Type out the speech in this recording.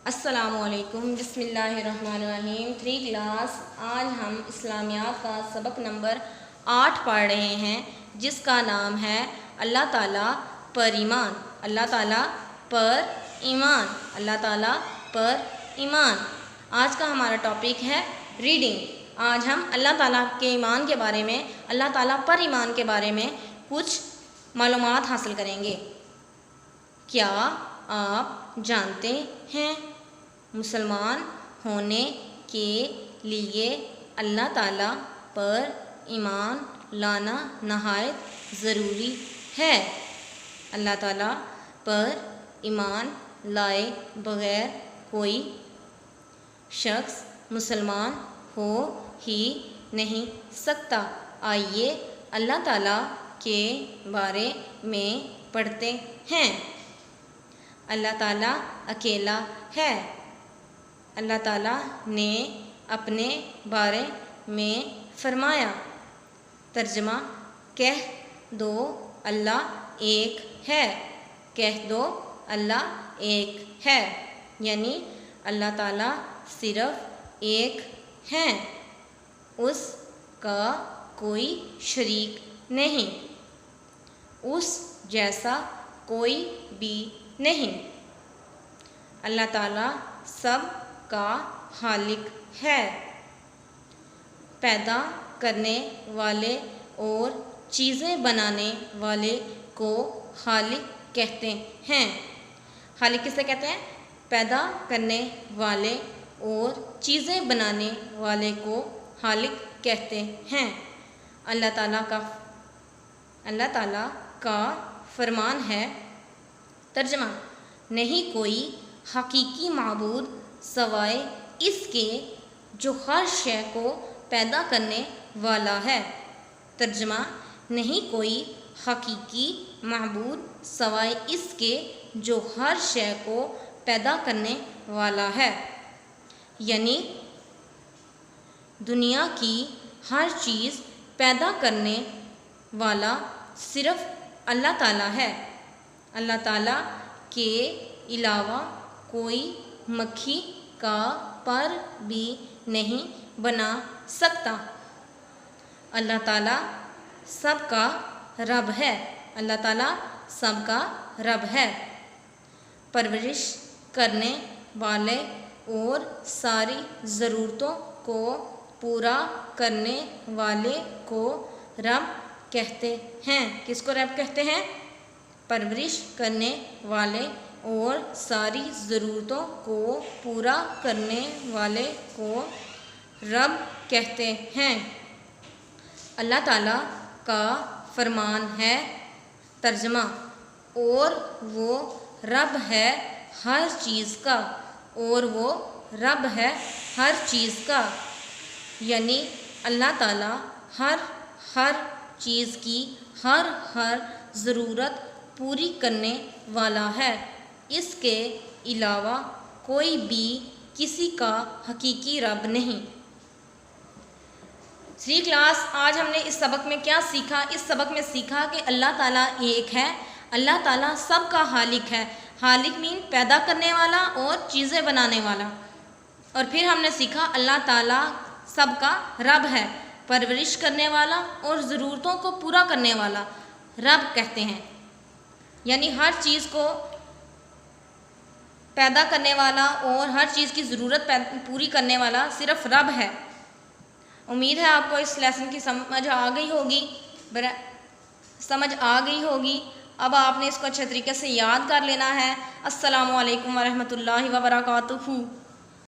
अस्सलामुअलैकुम बिस्मिल्लाहिर्रहमानिर्रहीम। 3 क्लास। आज हम इस्लामियात का सबक नंबर 8 पढ़ रहे हैं, जिसका नाम है अल्लाह ताला पर ईमान। अल्लाह ताला पर ईमान। अल्लाह ताला पर ईमान। आज का हमारा टॉपिक है रीडिंग। आज हम अल्लाह ताला के ईमान के बारे में, अल्लाह ताला पर ईमान के बारे में कुछ मालूमात हासिल करेंगे। क्या आप जानते हैं मुसलमान होने के लिए अल्लाह ताला पर ईमान लाना नहायत ज़रूरी है। अल्लाह ताला पर ईमान लाए बग़ैर कोई शख्स मुसलमान हो ही नहीं सकता। आइए अल्लाह ताला के बारे में पढ़ते हैं। अल्लाह ताला अकेला है। अल्लाह ताला ने अपने बारे में फरमाया। तर्जमा, कह दो अल्लाह एक है। कह दो अल्लाह एक है, यानी अल्लाह ताला सिर्फ एक है, उसका कोई शरीक नहीं, उस जैसा कोई भी नहीं। अल्लाह ताला सब का खालिक है। पैदा करने वाले और चीज़ें बनाने वाले को खालिक कहते हैं। खालिक किसे कहते हैं? पैदा करने वाले और चीज़ें बनाने वाले को खालिक कहते हैं। अल्लाह ताला का फरमान है। तर्जमा, नहीं कोई हकीकी माबूद सवाए इसके जो हर शय को पैदा करने वाला है। तर्जमा, नहीं कोई हकीकी माबूद सवाए इसके जो हर शय को पैदा करने वाला है, यानी दुनिया की हर चीज़ पैदा करने वाला सिर्फ अल्लाह ताला है। अल्लाह ताला के अलावा कोई मक्खी का पर भी नहीं बना सकता। अल्लाह ताला सबका रब है। अल्लाह ताला सबका रब है। परवरिश करने वाले और सारी ज़रूरतों को पूरा करने वाले को रब कहते हैं। किसको रब कहते हैं? परवरिश करने वाले और सारी ज़रूरतों को पूरा करने वाले को रब कहते हैं। अल्लाह ताला का फरमान है। तर्जमा, और वो रब है हर चीज़ का, और वो रब है हर चीज़ का, यानी अल्लाह ताला हर चीज़ की हर ज़रूरत पूरी करने वाला है। इसके अलावा कोई भी किसी का हकीकी रब नहीं। 3 क्लास। आज हमने इस सबक में क्या सीखा? इस सबक में सीखा कि अल्लाह ताला एक है। अल्लाह ताला सबका खालिक है। खालिक मीन पैदा करने वाला और चीज़ें बनाने वाला। और फिर हमने सीखा अल्लाह ताला सबका रब है, परवरिश करने वाला और ज़रूरतों को पूरा करने वाला रब कहते हैं, यानी हर चीज़ को पैदा करने वाला और हर चीज़ की ज़रूरत पूरी करने वाला सिर्फ रब है। उम्मीद है आपको इस लेसन की समझ आ गई होगी। अब आपने इसको अच्छे तरीके से याद कर लेना है। अस्सलामु अलैकुम वरहमतुल्लाहि व बरकातुहू।